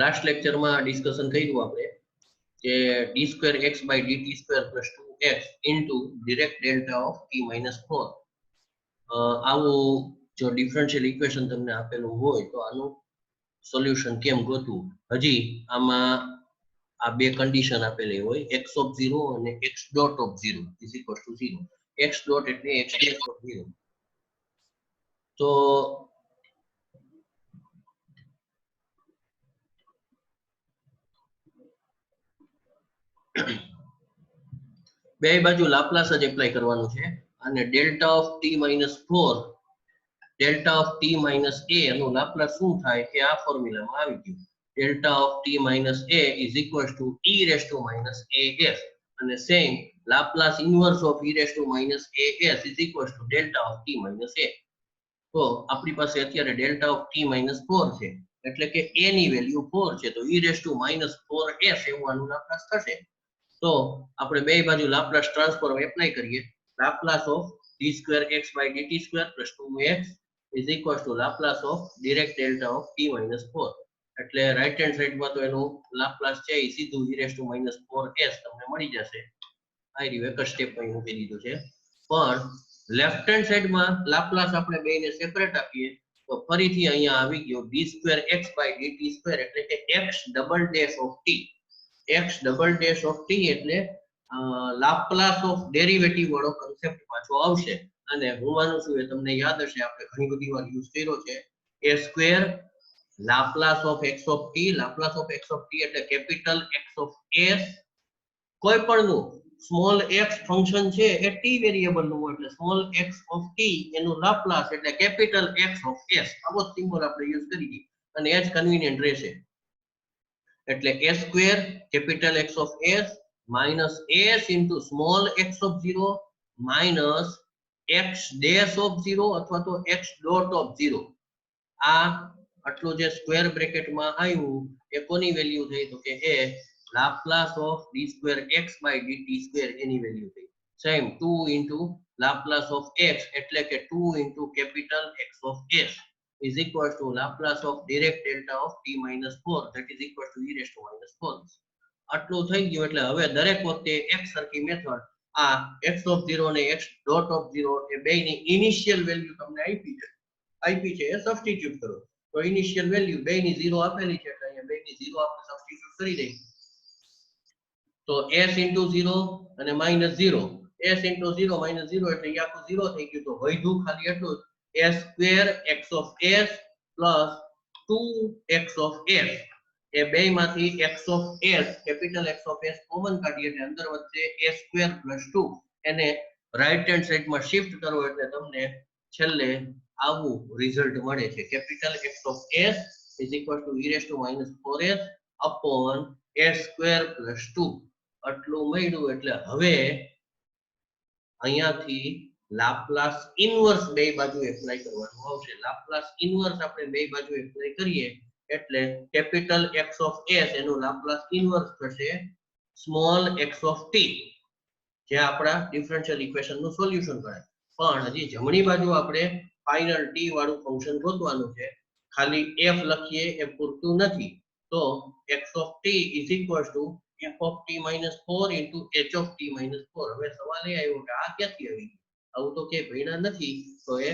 Last લેક્ચરમાં discussion કર્યું આપણે કે d square x by dt square plus 2x into direct delta of t minus 4 આવું જો ડિફરન્શિયલ ઇક્વેશન તમને આપેલું હોય તો આનું સોલ્યુશન કેમ ગોતવું. હજી આમાં આ બે કન્ડિશન આપેલી હોય x ઓફ 0 અને x dot of 0 is equal two 0. x dot એટલે x ડેશ ઓફ 0. તો બે બાજુ લાપ્લાસ જ એપ્લાય કરવાનું છે અને delta of t minus 4 delta of t minus a નું લાપ્લાસ શું થાય કે આ ફોર્મ્યુલામાં આવી ગયું. Delta of t minus a is equal to e raise to minus as અને same Laplace inverse of e raise to minus as is equal to delta of t minus a. તો આપણી પાસે અત્યારે ડેલ્ટા ઓફ t માઇનસ 4 છે એટલે કે a ની value 4 છે તો e raise to minus 4s એવું આનું લાપ્લાસ થશે. તો આપણે બે બાજુ લાપ્લાસ ટ્રાન્સફોર્મ એપ્લાય કરીએ. Laplace of d square x by dt square plus 2x is equal to Laplace of direct delta of t minus 4. એટલે રાઈટ હેન્ડ સાઈડમાં તો એનું લાપ્લાસ છે એ સીધું e raise to minus 4s તમને મળી જશે. આ રહ્યું એક જ સ્ટેપમાં મૂકી દીધું છે. પણ લેફ્ટ હેન્ડ સાઈડમાં લાપ્લાસ આપણે બેને સેપરેટ આપીએ તો ફરીથી અહીંયા આવી ગયો d square x by dt square એટલે કે x double dash of t. x double dash of t એટલે લાપ્લાસ ઓફ ડેરિવેટિવ વાળો કન્સેપ્ટ પાછો આવશે. અને હું માનું છું એ તમને યાદ હશે આપણે ઘણી બધી વાર યુઝ કર્યો છે. a square Laplace of x of t. Laplace of x of t એટલે કેપિટલ x ઓફ s. કોઈ પણનું સ્મોલ x ફંક્શન છે એ t વેરિયેબલ નું હોય એટલે સ્મોલ x ઓફ t એનું લાપ્લાસ એટલે કેપિટલ x ઓફ s. આવો સિમ્બોલ આપણે યુઝ કરી અને એ જ કન્વીનિયન્ટ રહેશે. એટલે a square capital x of s minus s into small x of 0 minus x dash of 0 અથવા તો x ડોટ ઓફ 0. આ આટલું જે સ્ક્વેર બ્રેકેટમાં આવ્યું એ કોની વેલ્યુ થઈ તો કે એ Laplace of d square x by dt square એની વેલ્યુ થઈ. Same 2 into Laplace of x એટલે કે 2 into capital x of s is equal to Laplace of direct delta of t minus 4 that is equal to e raised to minus 4. આટલું થઈ ગયું એટલે હવે દરેક વખતે x સરખી મેથડ આ x of 0 અને x dot of 0 એ બેની ઇનિશિયલ વેલ્યુ તમને આપી છે એ સબસ્ટિટ્યુટ કરો. તો ઇનિશિયલ વેલ્યુ બેની 0 આપેલી છે એટલે અહીંયા બેની 0 આપણે સબસ્ટિટ્યુટ કરી દઈએ. તો s into 0 અને minus 0 s into 0 minus 0 એટલે એ આખું 0 થઈ ગયું. તો વધ્યું ખાલી એટલું s square x of s plus 2x of s. એ બેમાંથી x of s capital x of s common કાઢીએ એટલે અંદર વધશે s square plus 2. એને રાઈટ હેન્ડ સાઈડમાં શિફ્ટ કરો એટલે તમને છેલ્લે આવું રિઝલ્ટ મળે છે. Capital x of s is equal to e raised to minus 4s upon s square plus 2. આટલું મળ્યું એટલે હવે અહીંયાથી લાપ્લાસ ઇન્વર્સ બે બાજુ એપ્લાય કરવાનું આવશે. લાપ્લાસ ઇન્વર્સ આપણે બે બાજુ એપ્લાય કરીએ એટલે કેપિટલ x of s એનું લાપ્લાસ ઇન્વર્સ થશે સ્મોલ x of t જે આપણા ડિફરન્શિયલ ઇક્વેશન નું સોલ્યુશન ગણાય. પણ હજી જમણી બાજુ આપણે ફાઇનલ t વાળું ફંક્શન ગોતવાનું છે. ખાલી f લખીએ એ પૂરતું નથી. તો x of t is equal to f of t minus 4 into h of t minus 4. હવે સવાલ એ આવ્યો કે આ ક્યાંથી આવી ગયું? આવું તો કે ભણ્યા નથી તો એ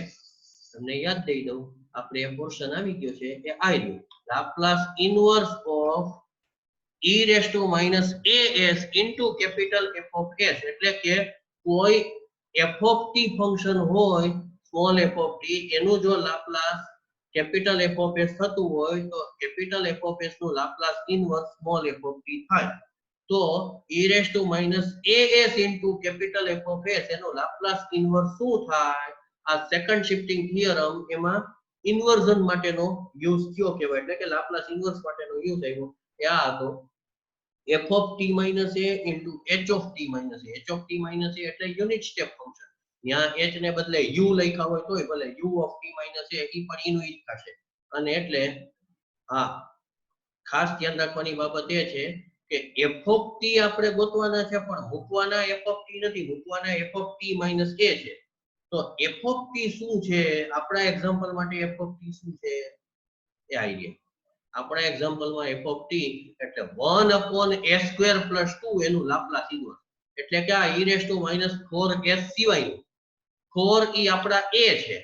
તમને યાદ દઈ દઉં. આપણે એ પોર્શન આવી ગયો છે એ આ રહ્યું Laplace inverse of e raised to minus as into capital f of s. એટલે કે કોઈ f of t ફંક્શન હોય સ્મોલ f of t એનું જો Laplace capital f of s થતું હોય તો કેપિટલ f of s નું Laplace inverse small f of t થાય. તો e raised to minus as into capital f of s એનો લાપ્લાસ ઇન્વર્સ શું થાય? આ સેકન્ડ શિફ્ટિંગ થિયરમ એમાં ઇન્વર્ઝન માટેનો યુઝ થયો કહેવાય. એટલે કે લાપ્લાસ ઇન્વર્સ માટેનો યુઝ આવ્યો એ આ હતો f of t minus a into h of t minus a. h of t minus a એટલે યુનિટ સ્ટેપ ફંક્શન. ત્યાં h ને બદલે u લખ્યા હોય તોય ભલે u of t minus a ઈ પણ એનું ઈ જ થશે. અને એટલે હા ખાસ ધ્યાન રાખવાની બાબત એ છે કે f of t આપણે ગોતવાના છે પણ મૂકવાના f of t નથી, મૂકવાના f of t minus a છે. તો f of t શું છે આપણા એક્ઝામ્પલ માટે? f of t શું છે એ આઈડિયા આપણા એક્ઝામ્પલમાં f of t એટલે 1/s² + 2 એનું લાપ્લાસ ઇન્વર્સ એટલે કે આ e⁻⁴s સિવાયનું 4 ઈ આપણા a છે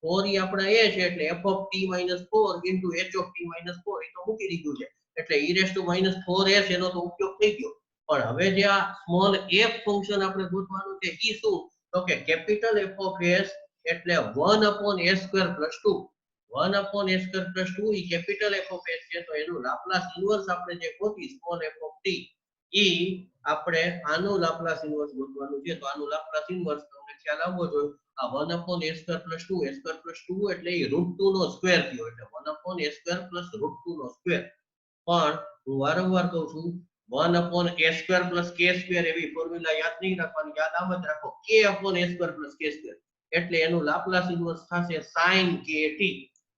4 ઈ આપણા a છે એટલે f of t - 4 h of t - 4 એ તો મૂકી દીધું છે એટલે e⁻⁴s એનો તો ઉપયોગ થઈ ગયો પણ હવે જે આ સ્મોલ f ફંક્શન આપણે ગોતવાનું છે ઈ શું તો કે કેપિટલ f of s એટલે 1/s² + 2 1/s² + 2 E capital f of s છે તો એનું લાપ્લાસ ઇન્વર્સ આપણે જે ગોતી સ્મોલ f of t ઈ આપણે આનું લાપ્લાસ ઇન્વર્સ ગોતવાનું છે તો આનું લાપ્લાસ ઇન્વર્સ તમને ખ્યાલ આવવો જોઈએ આ 1/s² + 2 s² + 2 એટલે ઈ √2 નો સ્ક્વેર થયો એટલે 1/s² + √2 નો સ્ક્વેર પણ હું વારંવાર કહું છું 1/s² + k² એવી ફોર્મ્યુલા યાદ નહીં રાખવાની યાદ આમ જ રાખો k/s² + k² એટલે એનું લાપ્લાસ ઇન્વર્સ થશે sin kt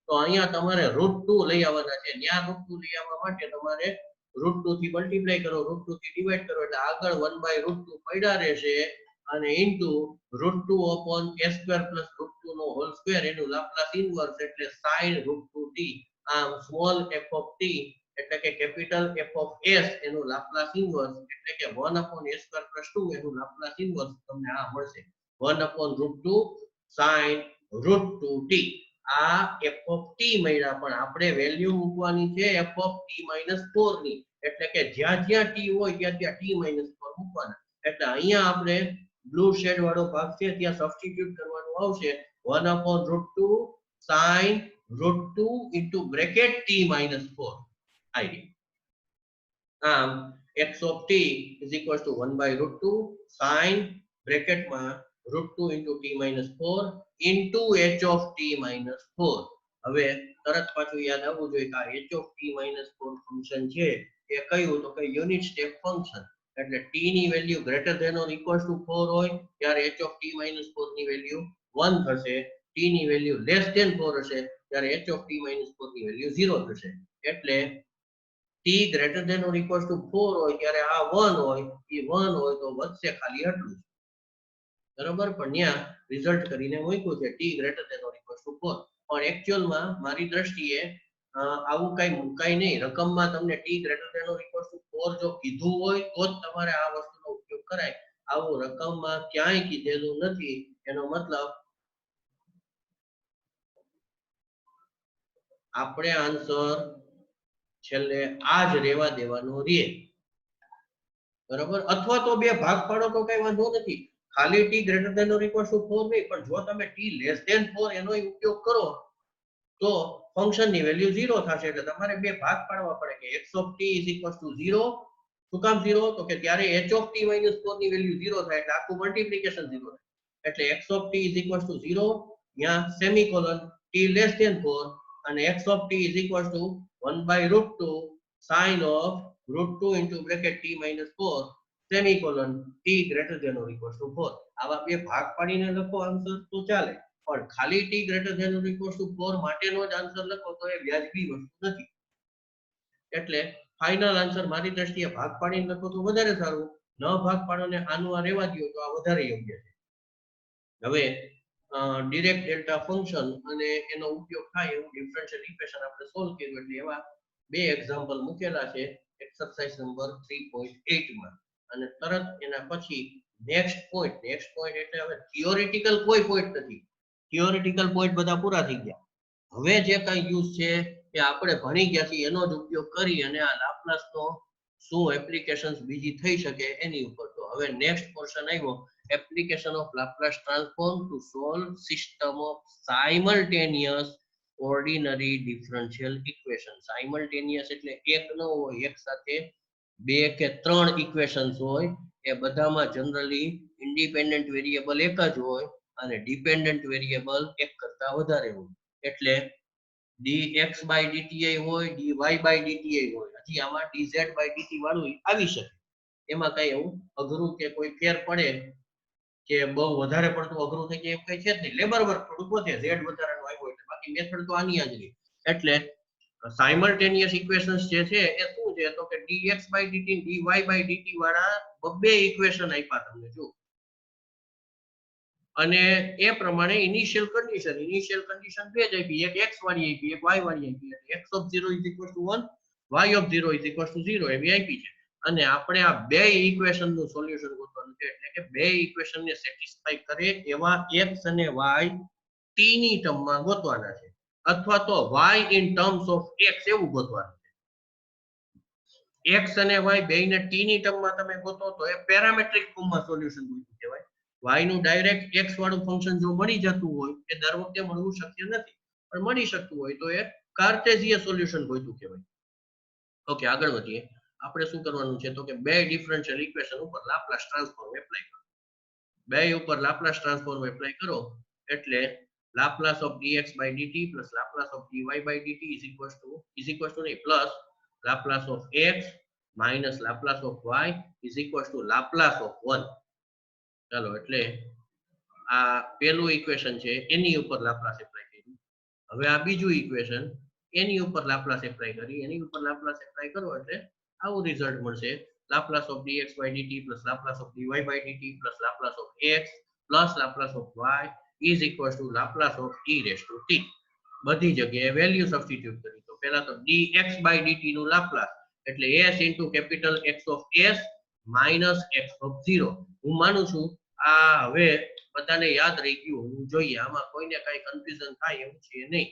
તો અહીંયા તમારે √2 લઈ આવવાના છે ત્યાં √2 લઈ આવવા માટે તમારે √2 થી મલ્ટીપ્લાય કરો √2 થી ડિવાઈડ કરો એટલે આગળ 1/√2 પડ્યા રહેશે અને ઇન્ટુ √2/s² + √2 નો હોલ સ્ક્વેર એનું લાપ્લાસ ઇન્વર્સ એટલે sin √2t આમ સ્મોલ f of t એટલે કે કેપિટલ f of s એનું લાપ્લાસ ઇન્વર્સ એટલે કે 1/s² + 2 એનું લાપ્લાસ ઇન્વર્સ તમને આ મળશે 1/√2 sin √2t આ f of t મળ્યા પણ આપણે વેલ્યુ મૂકવાની છે f of t - 4 ની એટલે કે જ્યાં જ્યાં t હોય ત્યાં ત્યાં t - 4 મૂકવાના એટલે અહીંયા આપણે બ્લુ શેડ વાળો ભાગ છે ત્યાં સબસ્ટિટ્યુટ કરવાનું આવશે 1/√2 sin √2 into bracket t - 4 આઈ આમ x of t is equal to 1/√2 sin bracket માં √2 into t - 4 into h of t - 4 હવે તરત પાછું યાદ આવવું જોઈએ કે આ h of t - 4 ફંક્શન છે એ કયું તો કે યુનિટ સ્ટેપ ફંક્શન એટલે t ની value greater than or equal to 4 હોય ત્યારે h of t - 4 ની વેલ્યુ 1 થશે t ની વેલ્યુ લેસ ધેન 4 હશે ત્યારે h of t - 4 ની વેલ્યુ 0 થશે એટલે t greater than or equal to 4 હોય ત્યારે આ 1 હોય એ 1 હોય તો વધશે ખાલી આટલું બરોબર પણ ત્યાં રિઝલ્ટ કરીને મૂક્યું છે t greater than or equal to 4 પણ એક્ચ્યુઅલમાં મારી દ્રષ્ટિએ આવું કઈ મુકાય નહીં રકમમાં તમને t greater than or equal to 4 જો કીધું હોય તો જ તમારે આ વસ્તુનો ઉપયોગ કરાય આવું રકમમાં ક્યાંય કીધેલું નથી એનો મતલબ આપણે આન્સર છેલ્લે આ જ રહેવા દેવાનો રહે બરાબર અથવા તો બે ભાગ પાડો તો કઈ વાંધો નથી ખાલી t greater than or equal to 4 નહીં પણ જો તમે t લેસ ધેન 4 એનો ઉપયોગ કરો તો ફંક્શનની વેલ્યુ 0 થશે એટલે તમારે બે ભાગ પાડવા પડે કે x of t is equal to 0 શું કામ 0 તો કે ત્યારે h of t - 4 ની વેલ્યુ 0 થાય એટલે આખું મલ્ટીપ્લિકેશન 0 થાય એટલે x of t is equal to 0 ત્યાં સેમીકોલન t less than 4 અને x of t is equal to 1/√2 sin of √2 into bracket t - 4 semicolon t greater than or equal to 4 આવા બે ભાગ પાડીને લખો આન્સર તો ચાલે પણ ખાલી t greater than or equal to 4 માટેનો જ આન્સર લખો તો એ વ્યાજબી વસ્તુ નથી એટલે ફાઇનલ આન્સર મારી દ્રષ્ટિએ ભાગ પાડીને લખો તો વધારે સારું ન ભાગ પાડો ને આનું આ રહેવા દો તો આ વધારે યોગ્ય છે હવે ડિરેક્ટ ડેલ્ટા ફંક્શન અને એનો ઉપયોગ થાય એવું ડિફરન્શિયલ ઇક્વેશન આપણે સોલ્વ કર્યું એટલે એવા બે એક્ઝામ્પલ મૂકેલા છે એક્સરસાઇઝ નંબર 3.8 માં અને તરત એના પછી નેક્સ્ટ પોઈન્ટ એટલે હવે થિયોરિટિકલ કોઈ પોઈન્ટ નથી થિયોરિટિકલ પોઈન્ટ બધા પૂરા થઈ ગયા હવે જે કઈ યુઝ છે એ આપણે ભણી ગયા છીએ એનો જ ઉપયોગ કરી અને આ લાપ્લાસનો શું એપ્લિકેશન્સ બીજી થઈ શકે એની ઉપર તો હવે નેક્સ્ટ પોર્શન આવ્યો application of Laplace transform to solve system of simultaneous ordinary differential equation simultaneous એટલે એક ન હોય એક સાથે બે કે ત્રણ ઇક્વેશન્સ હોય એ બધામાં જનરલી ઇન્ડિપેન્ડન્ટ વેરિયેબલ એક જ હોય અને ડિપેન્ડન્ટ વેરિયેબલ એક કરતા વધારે હોય એટલે dx/dt હોય dy/dt હોય હજી આમાં dz/dt વાળું આવી શકે એમાં કઈ એવું અઘરું કે કોઈ ફેર પડે કે બહુ વધારે પડતું અઘરું થઈ જાય એવું કઈ છે જ નહીં લેબર વર્ક થોડુંક વધે z વધારાનું આવ્યો એટલે બાકી મેથડ તો આની જ રહી એટલે સાયમલ્ટેનિયસ ઇક્વેશન્સ જે છે એ શું છે તો કે dx/dt dy/dt વાળા બે ઇક્વેશન આપ્યા તમને જો અને એ પ્રમાણે ઇનિશિયલ કન્ડિશન બે જ આપી, એક x વાળી આપી, એક y વાળી આપી. એટલે x of 0 is equal to 1, y of 0 is equal to 0 એવી આપી છે. અને આપણે આ બે ઇક્વેશન નું સોલ્યુશન ગોતવાનું છે, એટલે કે બે ઇક્વેશન ને સેટિસ્ફાય કરે એવા x અને y t ની ટર્મમાં ગોતવાના છે, અથવા તો y in terms of x એવું ગોતવાનું છે. x અને y બેયને t ની ટર્મમાં તમે ગોતો તો એ પેરામેટ્રિક ફોર્મમાં સોલ્યુશન ગોતવું કહેવાય. y નું ડાયરેક્ટ x વાળું ફંક્શન જો મળી જતું હોય એ દર વખતે મળવું શક્ય નથી, પણ મળી શકતું હોય તો એ કાર્ટેશિયન સોલ્યુશન ગોતવું કહેવાય. ઓકે, આગળ વધીએ. આપણે શું કરવાનું છે તો કે બે ડિફરન્શિયલ ઇક્વેશન ઉપર લાપ્લાસ ટ્રાન્સફોર્મ એપ્લાય કરો. બે ઉપર લાપ્લાસ ટ્રાન્સફોર્મ એપ્લાય કરો એટલે Laplace of dx by dt plus Laplace of dy by dt is equal to નહીં, plus Laplace of x minus Laplace of y is equal to Laplace of 1. ચાલો, એટલે આ પહેલું ઇક્વેશન છે એની ઉપર Laplace apply કર્યું. હવે આ બીજું ઇક્વેશન એની ઉપર લાપ્લાસ એપ્લાય કરી, એની ઉપર લાપ્લાસ એપ્લાય કરો એટલે આવું રિઝલ્ટ મળશે. Laplace of dx by dt plus Laplace of dy by dt plus Laplace of x plus Laplace of y is equal to Laplace of e raised to t. બધી જગ્યાએ value substitute કરી. તો પહેલા તો dx by dt નું Laplace એટલે s into capital X of s minus x of 0. હું માનું છું આ હવે બધાને યાદ રહી ગયું હોવું જોઈએ, આમાં કોઈને કઈ કન્ફ્યુઝન થાય એવું છે નહીં.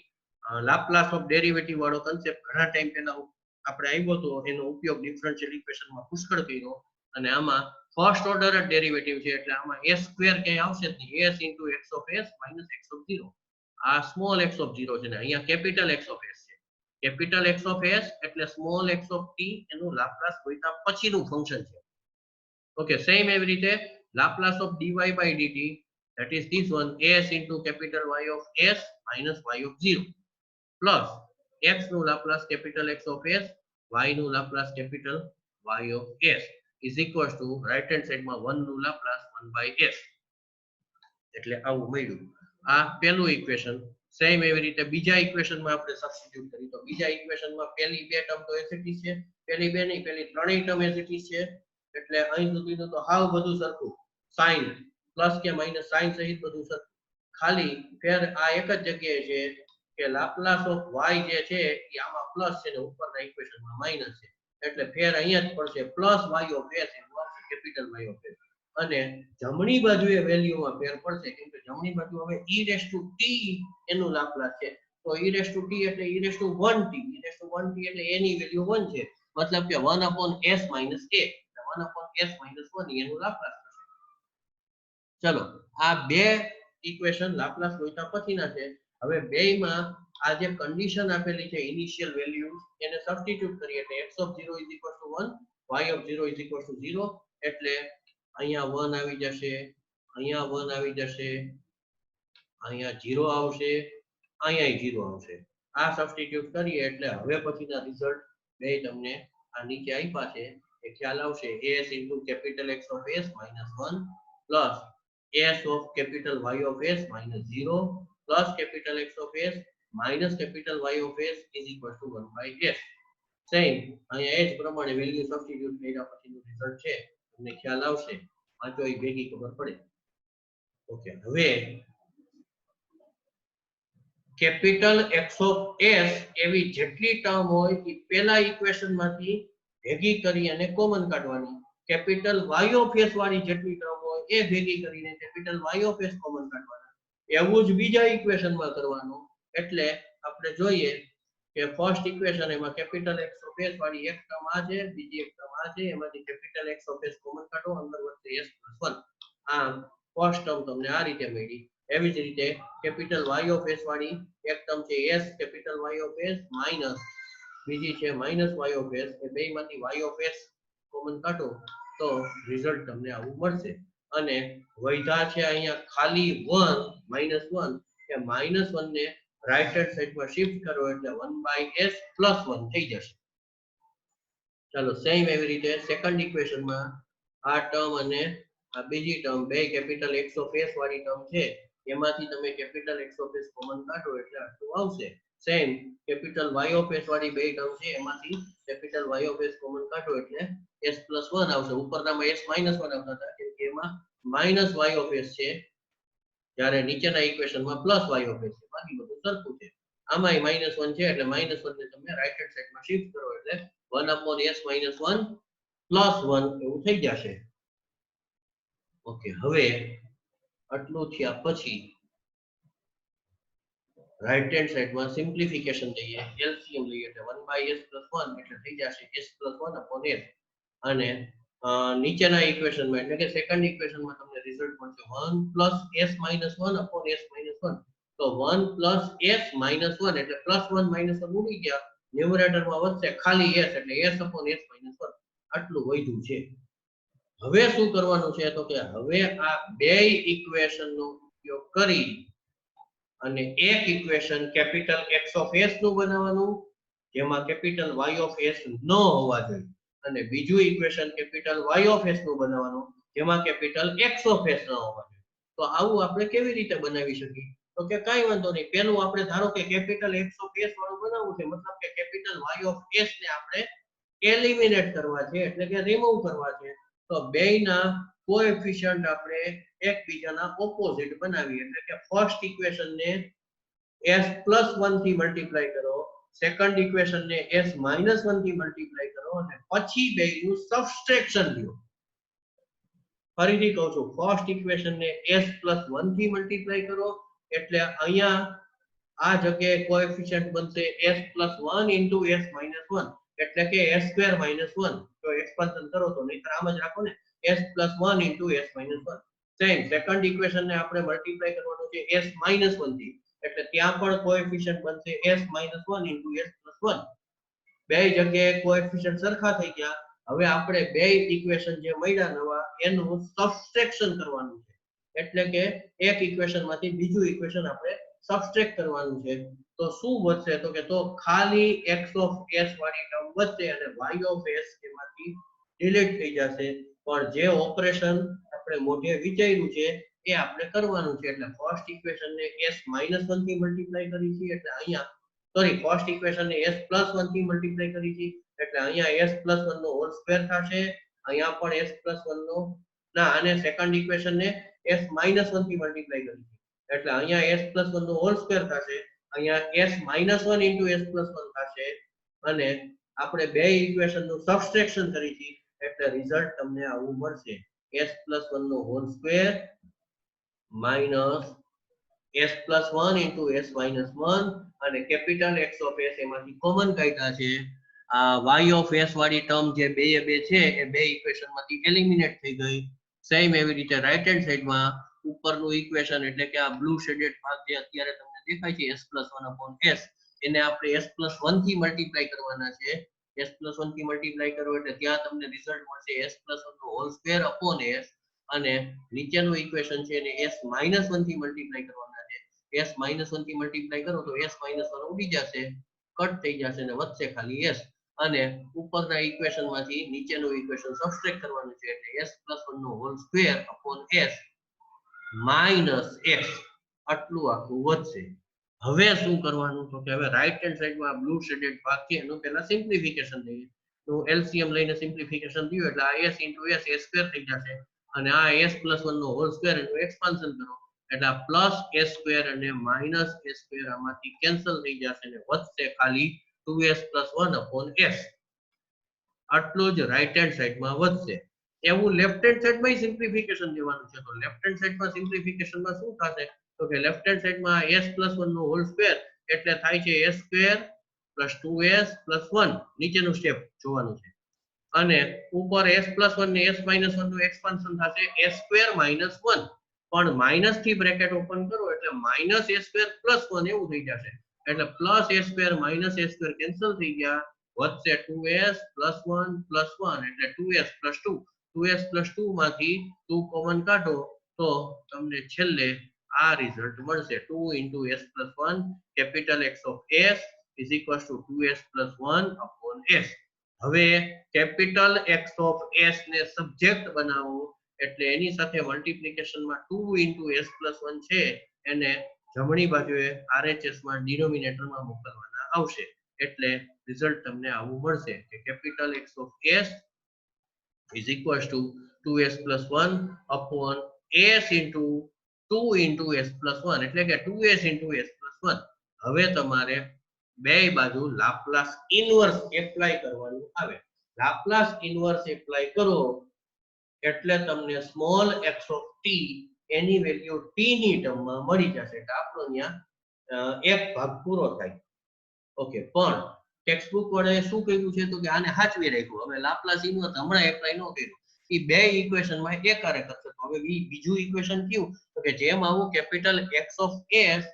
લાપ્લાસ ઓફ ડેરિવેટિવ વાળો કન્સેપ્ટ ઘણા ટાઈમ પહેલા આપણે આવ્યો તો, એનો ઉપયોગ ડિફરન્શિયલ ઇક્વેશનમાં પુષ્કળ કર્યો, અને આમાં ફર્સ્ટ ઓર્ડર જ ડેરિવેટિવ છે એટલે આમાં s સ્ક્વેર ક્યાંય આવશે જ નહીં. s into x of s minus x of 0. આ સ્મોલ x of 0 છે ને અહીંયા કેપિટલ x of s છે. કેપિટલ x of s એટલે સ્મોલ x of t એનું લાપ્લાસ ગોત્યા પછીનું ફંક્શન છે. ઓકે, સેમ એવી રીતે Laplace of dy by dt, that is this one, s into capital Y of s minus y of 0, plus x નું Laplace capital X of s, y નું Laplace capital Y of s is equal to right hand side માં 1 નું Laplace 1 by s. એટલે આવું મળ્યું. આ પહેલું equation. Same એવી રીતે બીજા ઇક્વેશનમાં આપણે સબસ્ટિટ્યુટ કરી તો બીજા ઇક્વેશનમાં પહેલી બે ટર્મ તો એસિટી છે, પહેલી બે નહીં, પહેલી ત્રણેય ટર્મ એસિટી છે. એટલે અહીં સુધીનું તો હાવ બધું સરખું, સાઇન પ્લસ કે માઇનસ સાઇન સહિત બધું સરખું. ખાલી ફેર આ એક જ જગ્યાએ છે કે લાપ્લાસ ઓફ y જે છે એ આમાં પ્લસ છે ને ઉપરના ઇક્વેશનમાં માઇનસ છે, એટલે ફેર અહીંયા જ પડશે plus y of s capital y of s. અને જમણી બાજુએ વેલ્યુમાં ફેર પડશે, કેમ કે જમણી બાજુ હવે e રેઝ ટુ t એનું લાપ્લાસ છે. તો e રેઝ ટુ t એટલે e raise to 1t, e raise to 1t એટલે એની વેલ્યુ 1 છે, મતલબ કે 1 upon s minus a, 1 upon s minus 1 એનું લાપ્લાસ થશે. ચલો, આ બે ઇક્વેશન લાપ્લાસ ગોત્યા પછીના છે. હવે બેયમાં આ જે કન્ડિશન આપેલી છે ઇનિશિયલ વેલ્યુ એને સબસ્ટિટ્યુટ કરીએ એટલે x of 0 is equal to 1, y of 0 is equal to 0, એટલે અહીંયા 1 આવી જશે, અહીંયા 1 આવી જશે, અહીંયા 0 આવશે, અહીંયા 0 આવશે. આ સબસ્ટિટ્યુટ કરીએ એટલે હવે પછીના રિઝલ્ટ બે તમને આ નીચે આપ્યા છે એ ખ્યાલ આવશે. s into capital X of s minus 1 plus s of capital Y of s minus 0 plus capital X of s minus capital Y of s is equal to 1 by s. Same અહીંયા એ જ પ્રમાણે value substitute કર્યા પછીનું result છે તમને ખ્યાલ આવશે, વાંચો એ ભેગી ખબર પડે. ઓકે, હવે કેપિટલ X of s એવી જેટલી ટર્મ હોય એ પહેલા ઇક્વેશનમાંથી ભેગી કરી અને કોમન કાઢવાની. કેપિટલ Y of s વાળી જેટલી ટર્મ હોય એ ભેગી કરીને capital Y of s common કાઢવાના. એવું જ બીજા ઇક્વેશનમાં કરવાનું. એટલે આપણે જોઈએ કે ફર્સ્ટ ઇક્વેશન એમાં કેપિટલ X of s વાળી એક ટર્મ આ છે, બીજી એક ટર્મ આ છે, એમાંથી capital X of s common કાઢો, અંદર વધશે s plus 1. આમ ફર્સ્ટ ટર્મ તમને આ રીતે મળી. એવી જ રીતે કેપિટલ Y of s વાળી એક ટર્મ છે s capital Y of s minus બીજી છે માઈનસ y of s, એ બેયમાંથી y of s કોમન કાઢો તો રિઝલ્ટ તમને આવું મળશે. અને વૈધા છે અહીંયા ખાલી 1 -1, કે -1 ને રાઈટ હેન્ડ સાઈડમાં શિફ્ટ કરો એટલે 1/s + 1 થઈ જશે. ચાલો, સેમ એવી રીતે સેકન્ડ ઇક્વેશનમાં આ ટર્મ અને આ બીજી ટર્મ બે કેપિટલ X of s વાળી ટર્મ છે, એમાંથી તમે capital X of s common કાઢો એટલે આટલું આવશે. Same capital Y of s વાળી બે ટર્મ છે, એમાંથી capital Y of s common કાઢો એટલે s + 1 આવશે. ઉપરનામાં s -1 આવતા હતા કેમ કે એમાં -y of s છે, જ્યારે નીચેના ઇક્વેશનમાં પ્લસ y ઓફ s છે, બાકી બધું સરખું છે. આમાંય -1 છે એટલે -1 ને તમે રાઈટ હેન્ડ સાઈડમાં શિફ્ટ કરો એટલે 1/s -1 +1 એવું થઈ જશે. ઓકે, હવે આટલું થયા પછી રાઈટ હેન્ડ સાઈડમાં સિમ્પ્લિફિકેશન લઈએ, એલસીએમ લઈએ એટલે 1/s+1 એટલે થઈ જશે s+1/s. અને નીચેના ઇક્વેશનમાં એટલે કે સેકન્ડ ઇક્વેશનમાં તમને રિઝલ્ટ મળશે 1+s-1/s-1. તો 1+s-1 એટલે +1 -1 ઉડી ગયા, ન્યુમરેટરમાં વધશે ખાલી s એટલે s/s-1 આટલું વધ્યું છે. હવે શું કરવાનું છે તો કે હવે આ બે ઇક્વેશનનો ઉપયોગ કરી અને એક equation capital x of s નું બનાવવાનું, જેમાં કેપિટલ y ઓફ s ન હોવા જોઈએ, અને બીજું equation capital y of s નું બનાવવાનું, જેમાં કેપિટલ x ઓફ s ન હોવા જોઈએ. તો આવું આપણે કેવી રીતે બનાવી શકીએ તો કે કાઈ વાંધો નહીં, પહેલું આપણે ધારો કે કેપિટલ x ઓફ s વાળું બનાવવું છે, મતલબ કે કેપિટલ y ઓફ s ને આપણે એલિમિનેટ કરવા છે એટલે કે રિમૂવ કરવા છે. તો બેયના કોએફિશિયન્ટ આપણે એકબીજાના ઓપોઝિટ બનાવીએ એટલે કે ફર્સ્ટ ઇક્વેશન ને s+1 થી મલ્ટીપ્લાય કરો, સેકન્ડ ઇક્વેશન ને s-1 થી મલ્ટીપ્લાય કરો અને પછી બેયનું સબસ્ટ્રેક્શન લ્યો. ફરીથી કહું છું, ફર્સ્ટ ઇક્વેશન ને s+1 થી મલ્ટીપ્લાય કરો એટલે અહીંયા આ જગ્યાએ કોએફિશિયન્ટ બનશે s+1 * s-1 એટલે કે s² - 1. જો એક્સપાન્શન કરો તો નહીતર આમ જ રાખો ને, s+1 * s-1. Same second equation ને આપણે મલ્ટીપ્લાય કરવાનું છે s-1 થી એટલે ત્યાં પણ કોએફિશિયન્ટ બનશે s-1 * s+1. બે જગ્યાએ કોએફિશિયન્ટ સરખા થઈ ગયા. હવે આપણે બે ઇક્વેશન જે મળ્યા નવા એનું સબસ્ટ્રેક્શન કરવાનું છે, એટલે કે એક ઇક્વેશનમાંથી બીજું ઇક્વેશન આપણે સબસ્ટ્રેક્ટ કરવાનું છે. તો શું વધશે તો કે તો ખાલી x ઓફ s વાળી ટર્મ વધશે અને y ઓફ s એમાંથી ડિલીટ થઈ જશે. પણ જે ઓપરેશન આપણે મોઢે વિચાર્યું છે એ આપણે કરવાનું છે. એટલે ફર્સ્ટ ઇક્વેશન ને s-1 થી મલ્ટીપ્લાય કરી છે એટલે અહીંયા ફર્સ્ટ ઇક્વેશન ને s+1 થી મલ્ટીપ્લાય કરી છે એટલે અહીંયા s+1 નો હોલ સ્ક્વેર થશે. અહીંયા પણ s+1 નો ના, આને સેકન્ડ ઇક્વેશન ને s-1 થી મલ્ટીપ્લાય કરી છે એટલે અહીંયા s+1 નો હોલ સ્ક્વેર થશે. અહીંયા s-1 * s+1 થશે અને આપણે બે ઇક્વેશન નું સબસ્ટ્રેક્શન કરી છે એટલે રિઝલ્ટ તમને આવું મળશે s+1 નો હોલ સ્ક્વેર - s+1 * s-1 અને કેપિટલ x ઓફ s એમાંથી કોમન કાઢ્યા છે. આ y ઓફ s વાળી ટર્મ જે બે છે એ બે ઇક્વેશનમાંથી એલિમિનેટ થઈ ગઈ. સેમ એવી રીતે રાઈટ હેન્ડ સાઈડમાં ઉપરનું ઇક્વેશન એટલે કે આ બ્લુ શેડેડ ભાગ જે અત્યારે તમને દેખાય છે s+1/s, એને આપણે s+1 થી મલ્ટીપ્લાય કરવાના છે. s+1 થી મલ્ટીપ્લાય કરો એટલે ત્યાં તમને રિઝલ્ટ મળશે s+1 નો હોલ સ્ક્વેર અપોન s અને નીચેનું ઇક્વેશન છે એને s-1 થી મલ્ટીપ્લાય કરવાના છે. s-1 થી મલ્ટીપ્લાય કરો તો s-1 ઉડી જશે, કટ થઈ જશે અને વધશે ખાલી s. અને ઉપરના ઇક્વેશનમાંથી નીચેનું ઇક્વેશન સબસ્ટ્રેક્ટ કરવાનું છે એટલે s+1 નો whole square upon s minus x આટલું આખું વધશે. હવે શું કરવાનું તો કે હવે રાઈટ હેન્ડ સાઈડમાં બ્લુ શેડેડ ભાગ છે એનું પહેલા સિમ્પ્લિફિકેશન લઈએ. તો એલસીએમ લઈને સિમ્પ્લિફિકેશન થયું એટલે આ s * s s² થઈ જશે અને આ s+1 નો હોલ સ્ક્વેર એનું એક્સપાન્શન કરો એટલે આ પ્લસ s² અને માઈનસ s² આમાંથી કેન્સલ થઈ જશે અને વધશે ખાલી 2s+1/s. આટલું જ રાઈટ હેન્ડ સાઈડમાં વધશે. એવું લેફ્ટ હેન્ડ સાઈડમાં સિમ્પ્લિફિકેશન લેવાનું છે. તો લેફ્ટ હેન્ડ સાઈડમાં સિમ્પ્લિફિકેશનમાં શું થશે તો કે લેફ્ટ હેન્ડ સાઈડમાં s+1 નો હોલ સ્ક્વેર એટલે થાય છે s² + 2s+1 નીચેનું સ્ટેપ જોવાનું છે અને ઉપર s+1 ને s-1 નું એક્સપાન્શન થશે s² - 1 પણ માઈનસ થી બ્રેકેટ ઓપન કરો એટલે -s² + 1 એવું થઈ જશે એટલે +s² - s² કેન્સલ થઈ ગયા, વધશે 2s + 1 + 1 એટલે 2s + 2. 2s + 2 માંથી 2 કોમન કાઢો તો તમને છેલ્લે આ રિઝલ્ટ મળશે 2 * s+1 capital x of s = 2s + 1/s. હવે કેપિટલ x ઓફ s ને સબ્જેક્ટ બનાવો એટલે એની સાથે મલ્ટીપ્લિકેશનમાં 2 * s+1 છે એને જમણી બાજુએ RHS માં ડિનોમિનેટરમાં મોકલવાના આવશે એટલે રિઝલ્ટ તમને આવું મળશે કે capital x of s = 2s + 1/s * 2 into s plus 1 એટલે કે 2s into s plus 1. હવે તમારે બે બાજુ લાપ્લાસ ઇનવર્સ એપ્લાય કરવાનું આવે. લાપ્લાસ ઇનવર્સ એપ્લાય કરો એટલે તમને small x of t any value t ની ટર્મમાં મળી જશે. એટલે આપણો ત્યાં એક ભાગ પૂરો થાય. ઓકે, પણ ટેક્સ્ટબુક વડે શું કર્યું છે તો કે આને સાચવી રાખ્યું. હવે લાપ્લાસ ઇનવર્સ હમણાં એપ્લાય ન કર્યું. એ બે ઇક્વેશનમાં એકારે કરશે. તો હવે બીજું ઇક્વેશન કયું તો કે જેમ આવું capital x of s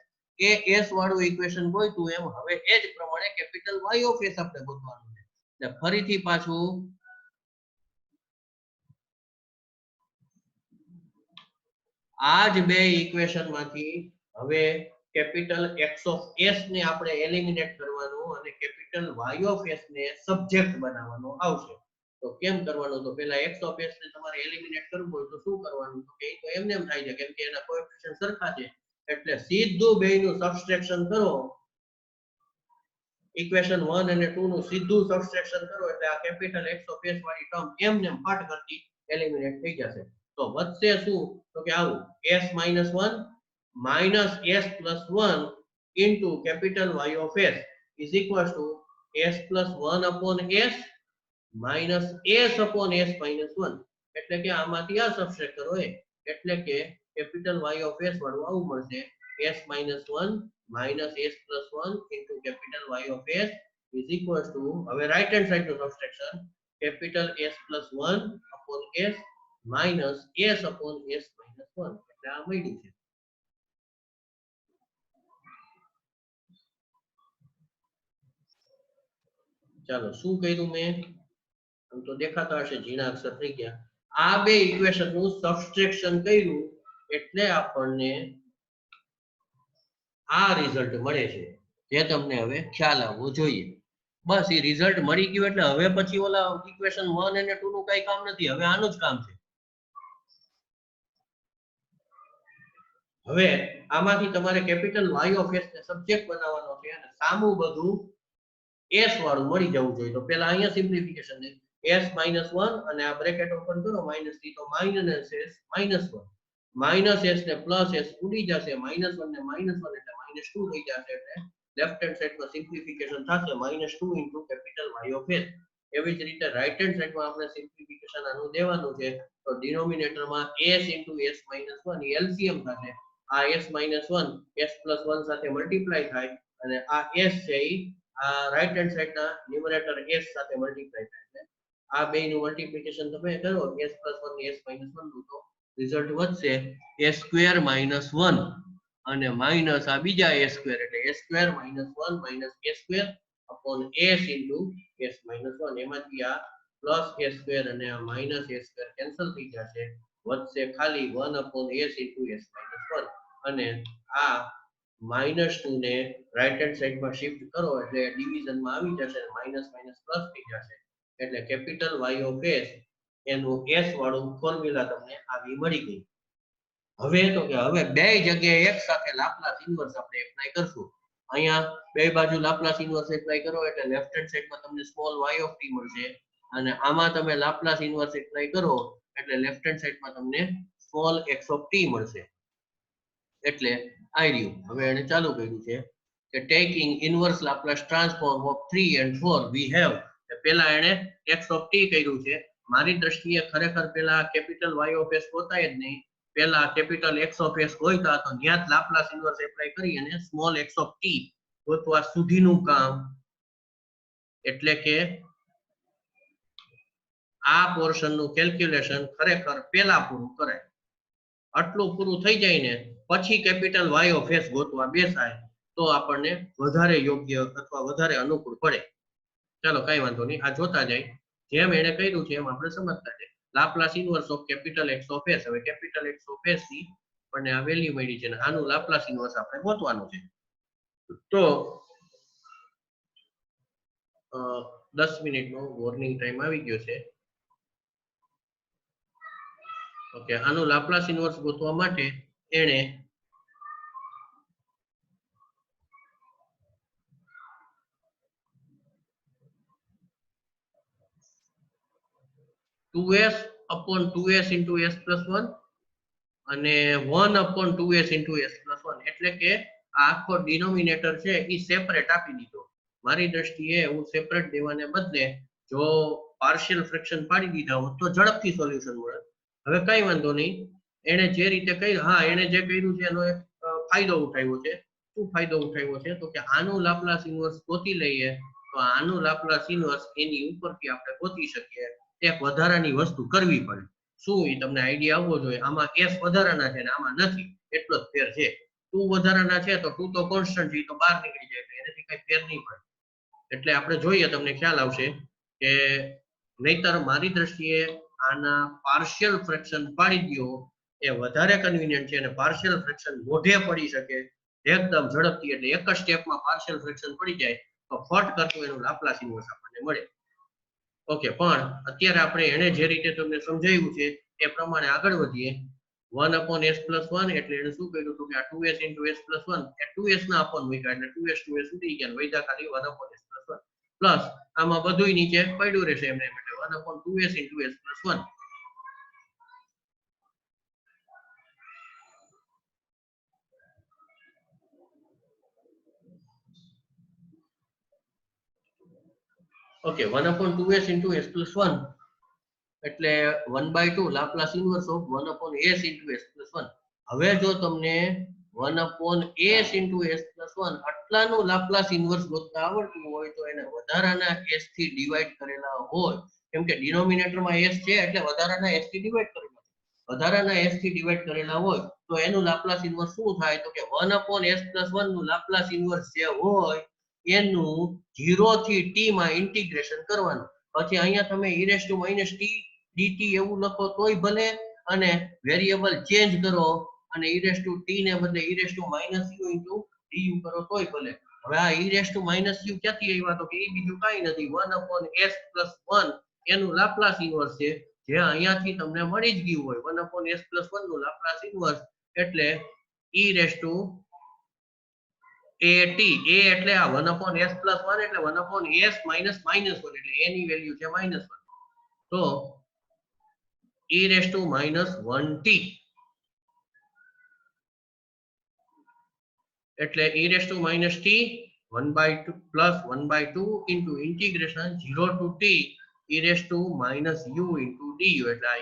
A s વાળું ઇક્વેશન ગોઈતું એમ હવે એ જ પ્રમાણે કેપિટલ y of s આપણે ગોતવાનું છે. એટલે ફરીથી પાછું આ જ બે ઇક્વેશન માંથી હવે કેપિટલ x of s ને આપણે એલિમિનેટ કરવાનું અને કેપિટલ y of s ને સબ્જેક્ટ બનાવવાનો આવશે. તો કેમ કરવાનું તો પહેલા x of s ને તમારે એલિમિનેટ કરવું હોય તો શું કરવાનું તો કે તો એમને એમ થાય છે કેમ કે એના કોએફિશિયન્ટ સરખા છે એટલે સીધું બેયનું સબટ્રેક્શન કરો. ઇક્વેશન 1 અને 2 નું સીધું સબટ્રેક્શન કરો એટલે આ કેપિટલ x of s વાળી ટર્મ એમને ફટ કરતી એલિમિનેટ થઈ જશે. તો વધશે શું તો કે આવું s - 1 minus s plus 1 into capital Y of s is equals to s plus 1 upon s minus s upon s minus 1. એટલે કે આમાંથી આ સબટ્રેક્ટ કરો એટલે કે capital Y of s વાળું આવું મળશે s minus 1 minus s plus 1 into capital Y of s is equals to હવે right hand side નું subtraction capital s plus 1 upon s minus s upon s minus 1. એટલે આ મળ્યું છે. ચાલો શું કર્યું મેં આમ તો દેખાતા હશે ઝીણા અક્ષર થઈ ગયા. આ બે ઇક્વેશન નું સબટ્રેક્શન કર્યું એટલે આપણને આ રિઝલ્ટ મળે છે જે તમને હવે ખ્યાલ આવવો જોઈએ. બસ એ રિઝલ્ટ મળી ગયું એટલે હવે પછી ઓલા ઇક્વેશન 1 અને 2 નું કઈ કામ નથી. હવે આનું જ કામ છે. હવે આમાંથી તમારે કેપિટલ y of s ને સબ્જેક્ટ બનાવવાનો છે અને સામું બધું s વાળું મળી જવું જોઈએ. તો પહેલા અહીંયા સિમ્પ્લિફિકેશન છે s - 1 અને આ બ્રેકેટ ઓપન કરો -3 તો -s -1 માઇનસ s ને પ્લસ s ઉડી જશે -1 ને -1 એટલે -2 થઈ જશે. એટલે લેફ્ટ હેન્ડ સાઈડમાં સિમ્પ્લિફિકેશન થશે -2 into capital y of s. એવી જ રીતે રાઈટ હેન્ડ સાઈડમાં આપણે સિમ્પ્લિફિકેશન આનું દેવાનું છે તો ડિનોમિનેટરમાં s ઇન્ટુ s - 1 એલસીએમ થશે. આ s - 1 s + 1 સાથે મલ્ટીપ્લાય થાય અને આ s છે આ રાઈટ હેન્ડ સાઈડના ન્યુમરેટર s સાથે મલ્ટીપ્લાય થાય. આ બેયનું મલ્ટીપ્લિકેશન તમે કરો s + 1 ને s - 1 નું તો રિઝલ્ટ વધશે s² - 1 અને માઈનસ આ બીજા a² એટલે a² - 1 - a² upon s into s - 1. એમાંથી આ પ્લસ a² અને આ માઈનસ a² કેન્સલ થઈ જશે. વધશે ખાલી 1 upon s into s - 1 અને આ -2 ને રાઈટ હેન્ડ સાઈડમાં શિફ્ટ કરો એટલે ડિવિઝનમાં આવી જશે માઈનસ માઈનસ પ્લસ થઈ જશે. એટલે કેપિટલ y of s એનું s વાળું ફોર્મ્યુલા તમને આવી મળી ગઈ. હવે તો કે હવે બે જગ્યાએ એક સાથે લાપ્લાસ ઇનવર્સ આપણે એપ્લાય કરશું. અહીંયા બે બાજુ લાપ્લાસ ઇનવર્સ એપ્લાય કરો એટલે લેફ્ટ હેન્ડ સાઈડમાં તમને સ્મોલ y of t મળશે અને આમાં તમે લાપ્લાસ ઇનવર્સ એપ્લાય કરો એટલે લેફ્ટ હેન્ડ સાઈડમાં તમને સ્મોલ x of t મળશે. એટલે આઈ રહ્યું. હવે એને ચાલુ કર્યું છે કે taking inverse Laplace transform of 3 and 4 we have. પહેલા એને x of t કર્યું છે. મારી દ્રષ્ટિએ ખરેખર પહેલા કેપિટલ y of s ગોતાય જ નહીં. પહેલા કેપિટલ x of s ગોતા તો ત્યાં જ લાપ્લાસ ઇનવર્સ એપ્લાય કરી અને સ્મોલ x of t ગોતવા સુધીનું કામ એટલે કે આ પોર્શનનું કેલ્ક્યુલેશન ખરેખર પહેલા પૂરું કરાય. આટલું પૂરું થઈ જાય ને પછી કેપિટલ y of s ગોતવા બેસાય તો આપણને વધારે યોગ્ય અથવા વધારે અનુકૂળ પડે. ચાલો કઈ વાંધો નહીં આ જોતા જાય જેમ એને કર્યું છે એમ આપણે સમજતા જાય. Laplace inverse of capital x of s. હવે કેપિટલ x of s ની આપણને આ વેલ્યુ મળી છે ને આનું લાપ્લાસ ઇનવર્સ આપણે ગોતવાનું છે. તો 10 મિનિટનો વોર્નિંગ ટાઈમ આવી ગયો છે. ઓકે આનું લાપ્લાસ ઇનવર્સ ગોતવા માટે એને (2s upon 2s into s plus 1) અને 1/2s into s plus 1 એટલે કે આ આખો ડિનોમિનેટર છે એ સેપરેટ આપી દીધો. મારી દ્રષ્ટિએ હું સેપરેટ દેવાને બદલે જો પાર્શિયલ ફ્રેક્શન પાડી દીધા હોત તો ઝડપથી સોલ્યુશન મળે. હવે કઈ વાંધો નહીં, એને જે રીતે કર્યું, હા એને જે કર્યું છે એનો એક ફાયદો ઉઠાવ્યો છે. શું ફાયદો ઉઠાવ્યો છે? તો કે આનું લાપ્લાસ ઇન્વર્સ ગોતી લઈએ તો આનું લાપ્લાસ ઇન્વર્સ એની ઉપરથી આપણે ગોતી શકીએ. એક વધારાની વસ્તુ કરવી પડે. શું એ તમને આઈડિયા આવવો જોઈએ. આમાં s વધારાના છે ને આમાં નથી, એટલો જ ફેર છે. 2 વધારાના છે તો 2 તો કોન્સ્ટન્ટ છે, તો બહાર નીકળી જાય, એનાથી કઈ ફેર નહીં પડે. એટલે આપણે જોઈએ, તમને ખ્યાલ આવશે કે નહીતર મારી દ્રષ્ટિએ આના પાર્શિયલ ફ્રેક્શન પાડી દો એ વધારે કન્વિનિયન્ટ છે, અને પાર્શિયલ ફ્રેક્શન મોઢે પડી શકે એકદમ ઝડપથી. એટલે એક જ સ્ટેપમાં પાર્શિયલ ફ્રેક્શન પડી જાય તો ફટ કરતું એનું લાપ્લાસ ઇન્વર્સ આપણને મળે. ઓકે, પણ અત્યારે આપણે એને જે રીતે તમને સમજાવ્યું છે એ પ્રમાણે આગળ વધીએ. 1/s+1 એટલે એને શું કર્યું હતું કે આ 2s into s plus 1 એ 2s ના અપોન મૂક્યા એટલે 2s 2s ઉડી ગયા, વૈધા ખાલી 1/s+1 પ્લસ આમાં બધુંય નીચે પડ્યું રહેશે એમને, એટલે 1/2s into s plus 1. Okay, 1/2s into s plus 1 એટલે 1/2 Laplace inverse of 1/s into s plus 1. હવે જો તમને 1/s into s plus 1 આટલાનું લાપ્લાસ ઇન્વર્સ ગોતતા આવડતું હોય તો એને વધારાના s થી ડિવાઈડ કરેલા હોય, કેમ કે ડિનોમિનેટરમાં s છે એટલે વધારાના s થી ડિવાઈડ કરેલા, વધારાના s થી ડિવાઈડ કરેલા હોય તો એનું લાપ્લાસ ઇન્વર્સ શું થાય? તો કે 1/s plus 1 નું લાપ્લાસ ઇન્વર્સ જે હોય એનું 0 થી t માં ઇન્ટિગ્રેશન કરવાનું. પછી અહીંયા તમે e−t dt એવું લખો તોય ભલે, અને વેરિયેબલ ચેન્જ કરો અને e−t ને બદલે e−u du કરો તોય ભલે. હવે આ e−u ક્યાંથી આવ્યા? તો કે એ બીજું કાંઈ નથી, 1/s plus 1 એનું લાપ્લાસ ઇન્વર્સ છે, જે અહીંયાથી તમને મળી જ ગયું હોય. 1/s plus 1 નું લાપ્લાસ ઇન્વર્સ એટલે e−at, a એટલે આ 1/s plus 1 એટલે 1/s minus -1 એટલે a ની વેલ્યુ છે -1. તો e−1t એટલે e−t 1/2 plus 1/2 into integration 0 to t e−u into du. એટલે આ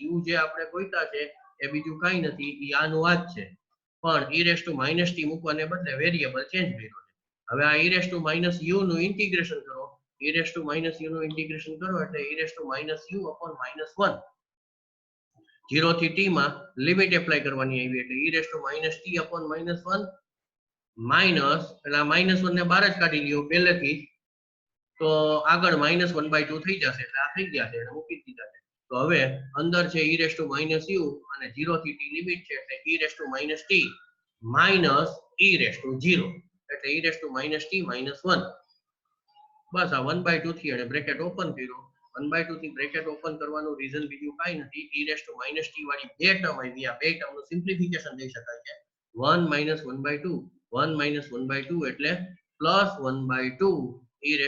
e−u જે આપણે ગોત્યા છે એ બીજું કાંઈ નથી, એ આનું આ જ છે, પણ e−t મૂકવાને બદલે વેરિયેબલ ચેન્જ કર્યો છે. હવે આ e−u નું ઇન્ટિગ્રેશન કરો, e−u નું ઇન્ટિગ્રેશન કરો એટલે e−u upon -1. 0 થી t માં લિમિટ એપ્લાય કરવાની આવી એટલે e−t upon -1 માઇનસ, એટલે આ -1 ને બહાર જ કાઢી લ્યો પહેલેથી, તો આગળ -1/2 થઈ જશે, એટલે આ થઈ ગયા છે એટલે મૂકી દીધા છે. તો હવે અંદર છે e−u અને 0 થી t લિમિટ છે એટલે e−t માઇનસ e−0 એટલે e−t -1. બસ આ 1/2 થી અને બ્રેકેટ ઓપન કર્યો. 1/2 થી બ્રેકેટ ઓપન કરવાનું રીઝન બીજું કાંઈ નથી, e−t વાળી બે ટર્મ આવી, આ બે ટર્મનું સિમ્પ્લિફિકેશન થઈ શકાય છે. 1 - 1/2 1 - 1/2 એટલે +1/2 e−t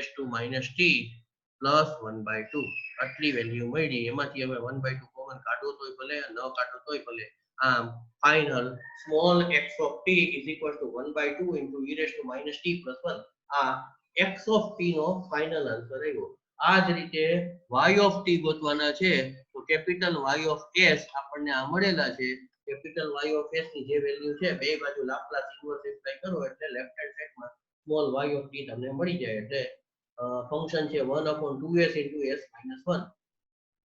+1/2 આટલી વેલ્યુ મળી. એમાંથી હવે 1/2 કોમન કાઢો તોય ભલે, ન કાઢો તોય ભલે. આમ final small x of t is equal to 1/2 into e−t +1. આ x of t નો ફાઇનલ આન્સર આવ્યો. આ જ રીતે y of t ગોતવાના છે તો કેપિટલ y of s આપણને આ મળેલા છે. કેપિટલ y of s ની જે વેલ્યુ છે બે બાજુ લાપ્લાસ ઇન્વર્સ એપ્લાય કરો એટલે લેફ્ટ હેન્ડ સાઈડમાં સ્મોલ y of t તમને મળી જાય. એટલે ફંક્શન છે 1/2s into s - 1.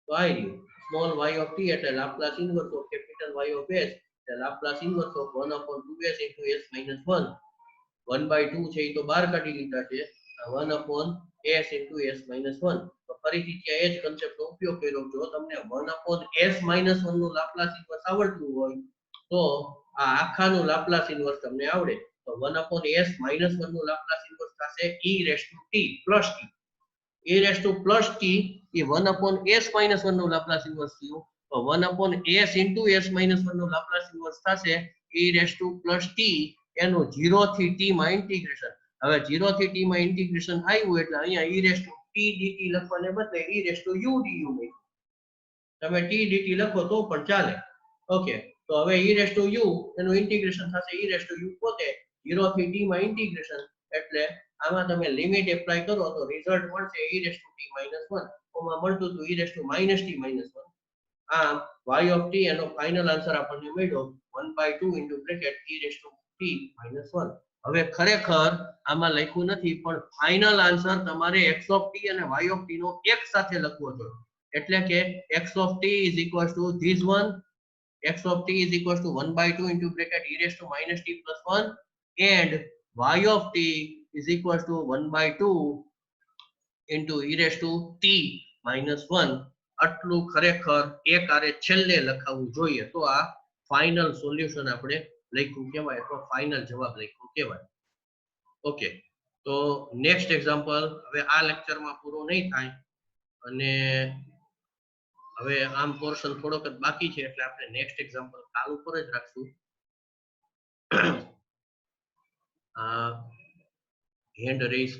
તો આ રહ્યું સ્મોલ y of t એટલે Laplace inverse of capital y of s એટલે Laplace inverse of 1/2s into s - 1. 1/2 છે એ તો બહાર કાઢી લીધા છે, 1/s into s - 1. તો ફરીથી ત્યાં એ જ કન્સેપ્ટનો ઉપયોગ કર્યો. જો તમને 1/s - 1 નું લાપ્લાસ ઇન્વર્સ આવડતું હોય તો આ આખાનું લાપ્લાસ ઇન્વર્સ તમને આવડે. તો 1/s - 1 નું લાપ્લાસ ઇન્વર્સ થશે e−t plus t. e+t એ 1/s - 1 નું લાપ્લાસ ઇન્વર્સ થયું, તો 1/s into s - 1 નું લાપ્લાસ ઇન્વર્સ થશે e+t એનું 0 થી t માં ઇન્ટિગ્રેશન. હવે 0 થી t માં ઇન્ટિગ્રેશન આવ્યું એટલે અહીંયા e+t dt લખવાને બદલે e+u du. તમે t dt લખો તો પણ ચાલે. ઓકે, તો હવે e રેસ ટુ u એનું ઇન્ટિગ્રેશન થશે e રેસ ટુ u પોતે 0 થી t માં ઇન્ટિગ્રેશન, એટલે આમાં તમે લિમિટ એપ્લાય કરો તો રિઝલ્ટ મળશે e રેસ ટુ t - 1 ઓમાં મળતું હતું e રેસ ટુ -t - 1. આમ y ઓફ t એનો ફાઇનલ આન્સર આપણને મળ્યો 1/2 into bracket e raise two t - 1. હવે ખરેખર આમાં લખ્યું નથી, પણ ફાઇનલ આન્સર તમારે x ઓફ t અને y ઓફ t નો એક સાથે લખવો જોઈએ. એટલે કે x of t is equals to this one, x of t is equals to 1/2 into bracket e raised to -t plus 1, and y of t is equals to 1/2 into e raised to t minus 1. આટલું ખરેખર એક આરે છેલ્લે લખાવવું જોઈએ, તો આ final solution આપણે લખ્યું કહેવાય, અથવા ફાઇનલ જવાબ લખ્યું કહેવાય. ઓકે, તો નેક્સ્ટ એક્ઝામ્પલ હવે આ લેક્ચરમાં પૂરો નહીં થાય, અને હવે આમ પોર્શન થોડોક જ બાકી છે, એટલે આપણે નેક્સ્ટ એક્ઝામ્પલ કાલ ઉપર જ રાખશું. Hand rays